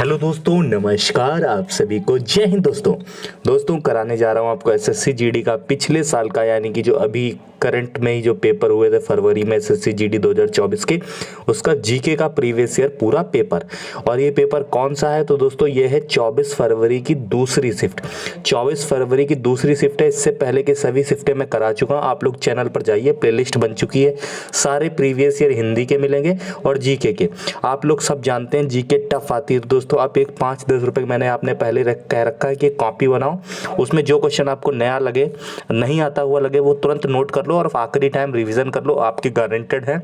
Hello दोस्तों, नमस्कार। आप सभी को जय हिंद। दोस्तों कराने जा रहा हूँ आपको एसएससी जीडी का पिछले साल का, यानी कि जो अभी करंट में ही जो पेपर हुए थे फरवरी में एसएससी जीडी 2024 के, उसका जीके का प्रीवियस ईयर पूरा पेपर। और ये पेपर कौन सा है? तो दोस्तों ये है 24 फरवरी की दूसरी शिफ्ट। 24 फरवरी की दूसरी शिफ्ट है। इससे पहले की सभी शिफ्टें मैं करा चुका हूँ। आप लोग चैनल पर जाइए, प्लेलिस्ट बन चुकी है। सारे प्रीवियस ईयर हिंदी के मिलेंगे और जीके के। आप लोग सब जानते हैं जीके टफ आती है। तो दोस्तों आप एक 5-10 रुपए मैंने आपने पहले कह रखा है कि कॉपी बनाओ, उसमें जो क्वेश्चन आपको नया लगे, नहीं आता हुआ लगे, वो तुरंत नोट कर लो और आखिरी टाइम रिवीजन कर लो। आपकी गारंटेड है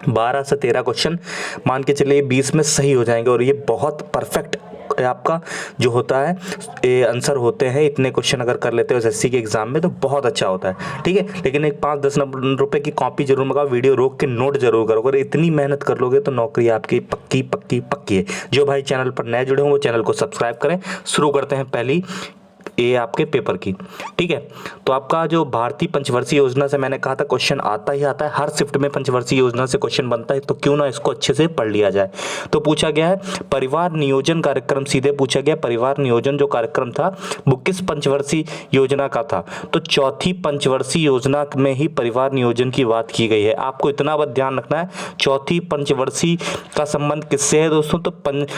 12 से 13 क्वेश्चन, मान के चलिए 20 में सही हो जाएंगे। और ये बहुत परफेक्ट आपका जो होता है ये आंसर होते हैं। इतने क्वेश्चन अगर कर लेते हो एसएससी के एग्जाम में तो बहुत अच्छा होता है, ठीक है। लेकिन एक 5-10 रुपए की कॉपी जरूर मंगाओ, वीडियो रोक के नोट जरूर करो। अगर इतनी मेहनत कर लोगे तो नौकरी आपकी पक्की पक्की पक्की है। जो भाई चैनल पर नए जुड़े हों वो चैनल को सब्सक्राइब करें। शुरू करते हैं पहली ये आपके पेपर की, ठीक है। तो आपका जो भारतीय पंचवर्षीय योजना से मैंने कहा था क्वेश्चन आता ही आता है। हर शिफ्ट में पंचवर्षीय योजना से क्वेश्चन बनता है, तो क्यों ना इसको अच्छे से पढ़ लिया जाए। तो पूछा गया है परिवार नियोजन कार्यक्रम, सीधे पूछा गया परिवार नियोजन जो कार्यक्रम था वो किस पंचवर्षीय योजना का था? तो चौथी पंचवर्षीय योजना में ही परिवार नियोजन की बात की गई है। आपको इतना बात ध्यान रखना है, चौथी पंचवर्षीय का संबंध किससे है दोस्तों? तो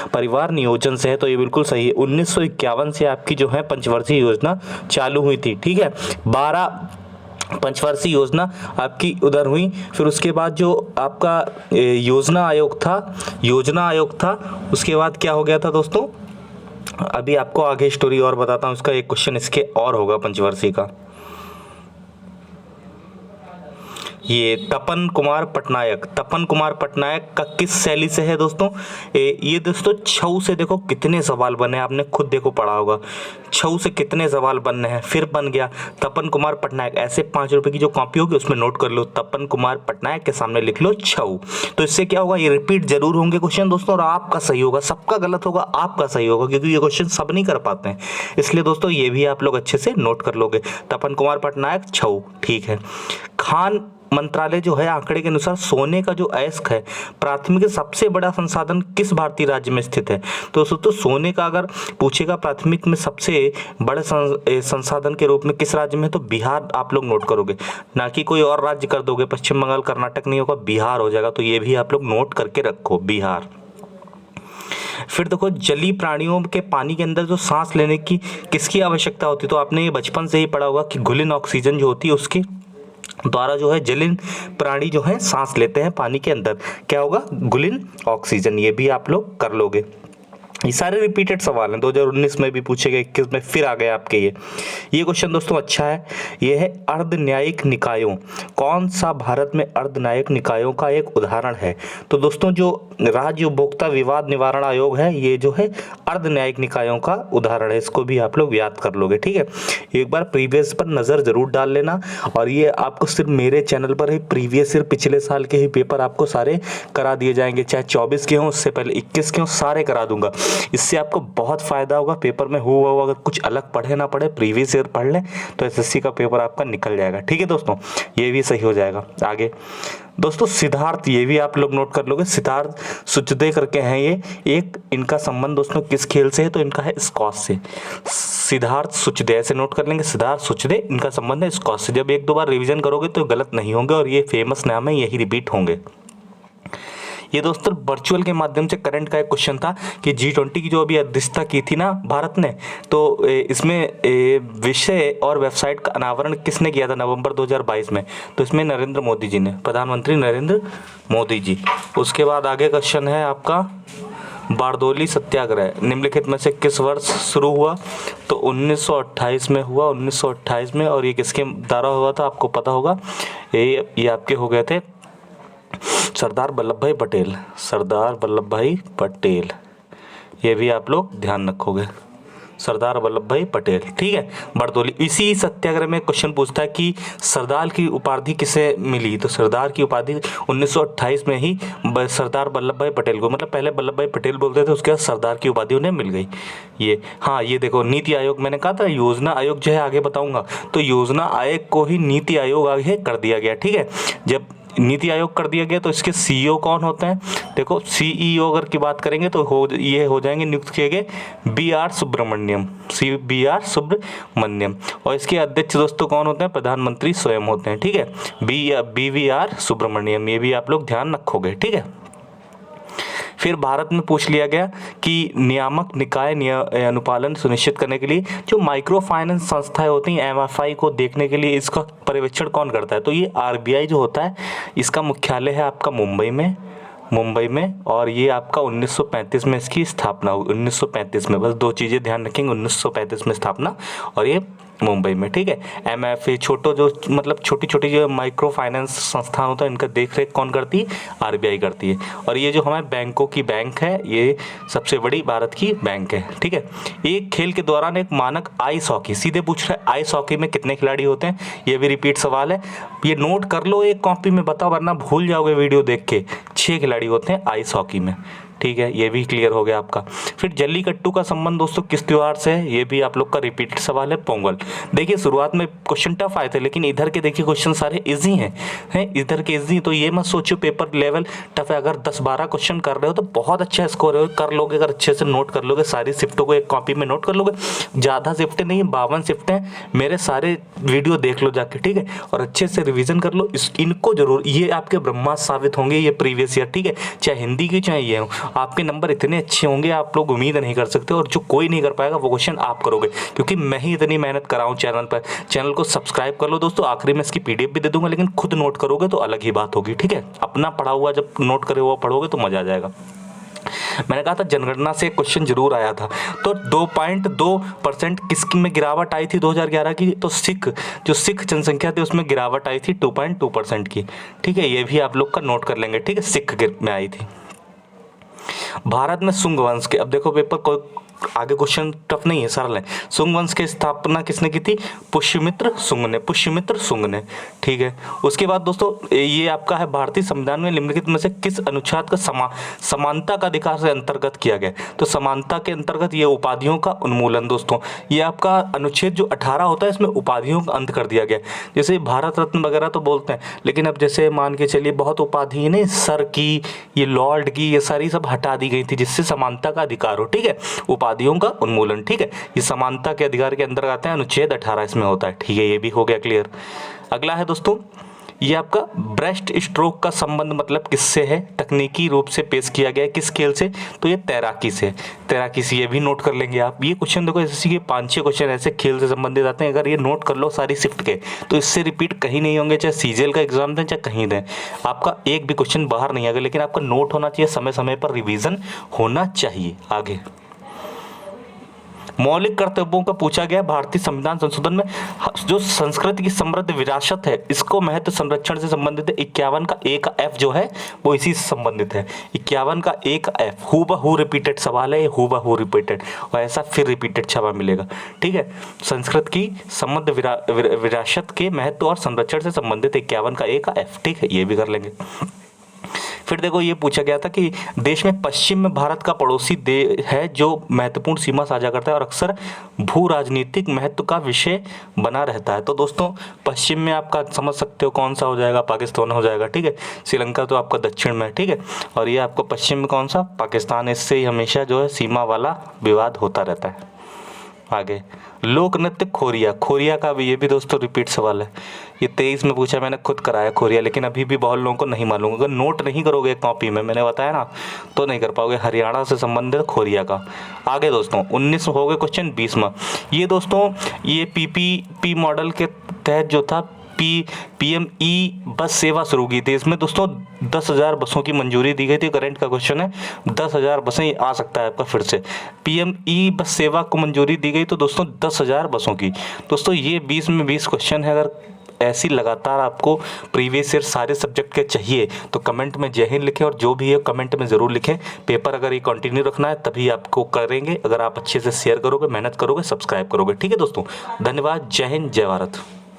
परिवार नियोजन से है। तो ये बिल्कुल सही है। 1951 से आपकी जो है पंचवर्षीय योजना चालू हुई थी, ठीक है। 12 पंचवर्षीय योजना आपकी उधर हुई। फिर उसके बाद जो आपका योजना आयोग था, उसके बाद क्या हो गया था दोस्तों? अभी आपको आगे स्टोरी और बताता हूँ। इसका एक क्वेश्चन इसके और होगा पंचवर्षीय का। ये तपन कुमार पटनायक का किस शैली से है दोस्तों? ये दोस्तों छऊ से देखो कितने सवाल बने, आपने खुद देखो पढ़ा होगा। छऊ से कितने सवाल बनने हैं। फिर बन गया तपन कुमार पटनायक। ऐसे 5 रुपए की जो कॉपी होगी उसमें नोट कर लो, तपन कुमार पटनायक के सामने लिख लो छऊ। तो इससे क्या होगा, ये रिपीट जरूर होंगे क्वेश्चन दोस्तों, और आपका सही होगा। सबका गलत होगा, आपका सही होगा, क्योंकि ये क्वेश्चन सब नहीं कर पाते हैं। इसलिए दोस्तों ये भी आप लोग अच्छे से नोट कर लोगे। तपन कुमार पटनायक छऊ, ठीक है। खान मंत्रालय जो है आंकड़े के अनुसार सोने का जो अयस्क है प्राथमिक सबसे बड़ा संसाधन किस भारतीय राज्य में स्थित है? तो दोस्तों सोने का अगर पूछेगा प्राथमिक में सबसे बड़े संसाधन के रूप में किस राज्य में, तो बिहार आप लोग नोट करोगे, ना कि कोई और राज्य कर दोगे। पश्चिम बंगाल कर्नाटक नहीं होगा, बिहार हो जाएगा। तो ये भी आप लोग नोट करके रखो, बिहार। फिर देखो जलीय प्राणियों के पानी के अंदर जो सांस लेने की किसकी आवश्यकता होती है? तो आपने ये बचपन से ही पढ़ा होगा कि घुलिन ऑक्सीजन जो होती है उसकी द्वारा जो है जलीय प्राणी जो है सांस लेते हैं पानी के अंदर। क्या होगा? घुलिन ऑक्सीजन। ये भी आप लोग कर लोगे। ये सारे रिपीटेड सवाल हैं, 2019 में भी पूछे गए, 21 में फिर आ गए आपके ये क्वेश्चन दोस्तों अच्छा है। ये है अर्ध न्यायिक निकायों। कौन सा भारत में अर्ध न्यायिक निकायों का एक उदाहरण है? तो दोस्तों जो राज्य उपभोक्ता विवाद निवारण आयोग है, ये जो है अर्ध न्यायिक निकायों का उदाहरण है। इसको भी आप लोग याद कर लोगे, ठीक है। एक बार प्रीवियस पर नजर जरूर डाल लेना। और ये आपको सिर्फ मेरे चैनल पर ही प्रीवियस ईयर पिछले साल के ही पेपर आपको सारे करा दिए जाएंगे, चाहे 24 के हों, उससे पहले 21 के हों, सारे करा दूंगा। इससे आपको बहुत फायदा होगा। पेपर में हुआ अगर कुछ अलग पढ़े ना पढ़े, प्रीवियस ईयर पढ़ लें तो एसएससी का पेपर आपका निकल जाएगा, ठीक है दोस्तों। ये भी सही हो जाएगा। आगे दोस्तों सिद्धार्थ, ये भी आप लोग नोट कर लोगे। सिद्धार्थ सुचदे करके हैं ये, एक इनका संबंध दोस्तों किस खेल से है? तो इनका है स्क्वॉश से। सिद्धार्थ सुचदे ऐसे नोट कर लेंगे, सिद्धार्थ सुचदे, इनका संबंध है स्क्वॉश से। जब 1-2 बार रिवीजन करोगे तो गलत नहीं होंगे, और ये फेमस नाम है, यही रिपीट होंगे। ये दोस्तों वर्चुअल के माध्यम से करंट का एक क्वेश्चन था कि G20 की जो अभी अध्यक्षता की थी ना भारत ने, तो इसमें विषय और वेबसाइट का अनावरण किसने किया था नवंबर 2022 में? तो इसमें नरेंद्र मोदी जी ने, प्रधानमंत्री नरेंद्र मोदी जी। उसके बाद आगे क्वेश्चन है आपका बारदोली सत्याग्रह निम्नलिखित में से किस वर्ष शुरू हुआ? तो 1928 में हुआ, 1928 में। और ये किसके द्वारा हुआ था आपको पता होगा, ये आपके हो गए थे सरदार वल्लभ भाई पटेल। ये भी आप लोग ध्यान रखोगे, सरदार वल्लभ भाई पटेल, ठीक है। बरदौली। इसी सत्याग्रह में क्वेश्चन पूछता है कि सरदार की उपाधि किसे मिली? तो सरदार की उपाधि 1928 में ही सरदार वल्लभ भाई पटेल को, मतलब पहले वल्लभ भाई पटेल बोलते थे, उसके बाद सरदार की उपाधि उन्हें मिल गई। ये हाँ, ये देखो नीति आयोग, मैंने कहा था योजना आयोग जो है आगे बताऊंगा, तो योजना आयोग को ही नीति आयोग आगे कर दिया गया, ठीक है। जब नीति आयोग कर दिया गया। तो इसके सीईओ कौन होते हैं? देखो सीईओ अगर की बात करेंगे तो ये हो जाएंगे नियुक्त किए गए BR सुब्रमण्यम, BR सुब्रमण्यम। और इसके अध्यक्ष दोस्तों कौन होते हैं? प्रधानमंत्री स्वयं होते हैं, ठीक है, BVR सुब्रमण्यम, ये भी आप लोग ध्यान रखोगे, ठीक है। फिर भारत में पूछ लिया गया कि नियामक निकाय अनुपालन सुनिश्चित करने के लिए जो माइक्रो फाइनेंस संस्थाएं होती हैं MFI को देखने के लिए इसका पर्यवेक्षण कौन करता है? तो ये RBI जो होता है, इसका मुख्यालय है आपका मुंबई में, और ये आपका 1935 में इसकी स्थापना हुई। 1935 में, बस 2 चीज़ें ध्यान रखेंगे, 1935 में स्थापना और ये मुंबई में, ठीक है। MFA छोटी छोटी जो माइक्रो फाइनेंस संस्थान होता है, इनका देख रेख कौन करती है? RBI करती है। और ये जो हमारे बैंकों की बैंक है, ये सबसे बड़ी भारत की बैंक है, ठीक है। एक खेल के दौरान एक मानक आइस हॉकी, सीधे पूछ रहा है आइस हॉकी में कितने खिलाड़ी होते हैं? ये भी रिपीट सवाल है, ये नोट कर लो एक कॉपी में, बताओ वरना भूल जाओगे वीडियो देख के। 6 खिलाड़ी होते हैं आइस हॉकी में, ठीक है, ये भी क्लियर हो गया आपका। फिर जल्लीकट्टू का संबंध दोस्तों किस त्योहार से है? ये भी आप लोग का रिपीटेड सवाल है, पोंगल। देखिए शुरुआत में क्वेश्चन टफ आए थे, लेकिन इधर के देखिए क्वेश्चन सारे इजी हैं, इधर के इजी, तो ये मत सोचो पेपर लेवल टफ है। अगर 10-12 क्वेश्चन कर रहे हो तो बहुत अच्छा स्कोर है, कर लोगे अगर अच्छे से नोट कर लोगे, सारी शिफ्टों को एक कॉपी में नोट कर लोगे। ज़्यादा शिफ्टें नहीं, 52 शिफ्टें हैं, मेरे सारे वीडियो देख लो जाके, ठीक है, और अच्छे से रिविजन कर लो इनको जरूर, ये आपके ब्रह्मास्त्र साबित होंगे, ये प्रीवियस ईयर, ठीक है, चाहे हिंदी की चाहे ये हो, आपके नंबर इतने अच्छे होंगे आप लोग उम्मीद नहीं कर सकते। और जो कोई नहीं कर पाएगा वो क्वेश्चन आप करोगे, क्योंकि मैं ही इतनी मेहनत कर रहा हूँ चैनल पर। चैनल को सब्सक्राइब कर लो दोस्तों, आखिरी में इसकी PDF भी दे दूंगा, लेकिन खुद नोट करोगे तो अलग ही बात होगी, ठीक है। अपना पढ़ा हुआ जब नोट करे हुआ पढ़ोगे तो मजा आ जाएगा। मैंने कहा था जनगणना से क्वेश्चन जरूर आया था, तो 2.2% किसकी में गिरावट आई थी 2011 की? तो सिख जनसंख्या थी उसमें गिरावट आई थी 2.2% की, ठीक है, ये भी आप लोग का नोट कर लेंगे, ठीक है, सिख में आई थी। भारत में शुंग वंश के, अब देखो पेपर कोई आगे क्वेश्चन टफ नहीं है, सरल है। शुंग वंश की स्थापना किसने की थी? पुष्यमित्र शुंग ने, ठीक है। उसके बाद दोस्तों ये आपका है भारतीय संविधान में निम्नलिखित में से किस अनुच्छेद का समानता का अधिकार से अंतर्गत किया गया? तो समानता के अंतर्गत ये उपाधियों का उन्मूलन दोस्तों, ये आपका अनुच्छेद जो 18 होता है इसमें उपाधियों का अंत कर दिया गया। जैसे भारत रत्न वगैरह तो बोलते हैं, लेकिन अब जैसे मान के चलिए बहुत उपाधि नहीं, सर की, ये लॉर्ड की, ये सारी सब हटा दी गई थी, जिससे समानता का अधिकार हो, ठीक है, उपाधियों का उन्मूलन, ठीक है, ये समानता के अधिकार के अंदर आते हैं, अनुच्छेद 18 इसमें होता है, ठीक है, ये भी हो गया क्लियर। अगला है दोस्तों, ये आपका ब्रेस्ट स्ट्रोक का संबंध मतलब किससे है? तकनीकी रूप से पेश किया गया है, किस खेल से? तो ये तैराकी से, ये भी नोट कर लेंगे आप। ये क्वेश्चन देखो ऐसे कि 5-6 क्वेश्चन ऐसे खेल से संबंधित आते हैं, अगर ये नोट कर लो सारी शिफ्ट के, तो इससे रिपीट कहीं नहीं होंगे, चाहे CGL का एग्जाम दें चाहे कहीं दें, आपका एक भी क्वेश्चन बाहर नहीं आएगा, लेकिन आपका नोट होना चाहिए, समय समय पर रिविजन होना चाहिए। आगे मौलिक कर्तव्यों का पूछा गया। भारतीय संविधान संशोधन में जो संस्कृति की समृद्ध विरासत है, इसको महत्व संरक्षण से संबंधित है। 51 का 1 F जो है वो इसी से संबंधित है। 51 का 1 F हूबहू रिपीटेड सवाल है, हूबहू रिपीटेड, और ऐसा फिर रिपीटेड छवा मिलेगा, ठीक है। संस्कृत की समृद्ध विरासत के महत्व और संरक्षण से संबंधित 51 का 1 F, ठीक है, ये भी कर लेंगे। फिर देखो ये पूछा गया था कि देश में पश्चिम में भारत का पड़ोसी है जो महत्वपूर्ण सीमा साझा करता है और अक्सर भू राजनीतिक महत्व का विषय बना रहता है। तो दोस्तों पश्चिम में आपका समझ सकते हो कौन सा हो जाएगा? पाकिस्तान हो जाएगा, ठीक है। श्रीलंका तो आपका दक्षिण में है, ठीक है, और ये आपको पश्चिम में कौन सा? पाकिस्तान। इससे ही हमेशा जो है सीमा वाला विवाद होता रहता है। आगे लोक नृत्य खोरिया का भी, ये भी दोस्तों रिपीट सवाल है। ये 23 में पूछा, मैंने खुद कराया खोरिया, लेकिन अभी भी बहुत लोगों को नहीं मालूम। अगर नोट नहीं करोगे कॉपी में, मैंने बताया ना, तो नहीं कर पाओगे। हरियाणा से संबंधित खोरिया का। आगे दोस्तों 19 हो गए क्वेश्चन। 20 में ये दोस्तों ये PPP मॉडल के तहत जो था PME बस सेवा शुरू की थी। इसमें दोस्तों 10,000 बसों की मंजूरी दी गई थी। करंट का क्वेश्चन है, 10,000 बसें आ सकता है आपका फिर से। PME बस सेवा को मंजूरी दी गई तो दोस्तों 10,000 बसों की। दोस्तों ये 20 में 20 क्वेश्चन है। अगर ऐसी लगातार आपको प्रीवियस ईयर सारे सब्जेक्ट के चाहिए तो कमेंट में जय हिंद लिखें, और जो भी है कमेंट में ज़रूर लिखें। पेपर अगर ये कंटिन्यू रखना है तभी आपको करेंगे, अगर आप अच्छे से शेयर करोगे, मेहनत करोगे, सब्सक्राइब करोगे, ठीक है दोस्तों। धन्यवाद। जय हिंद, जय भारत।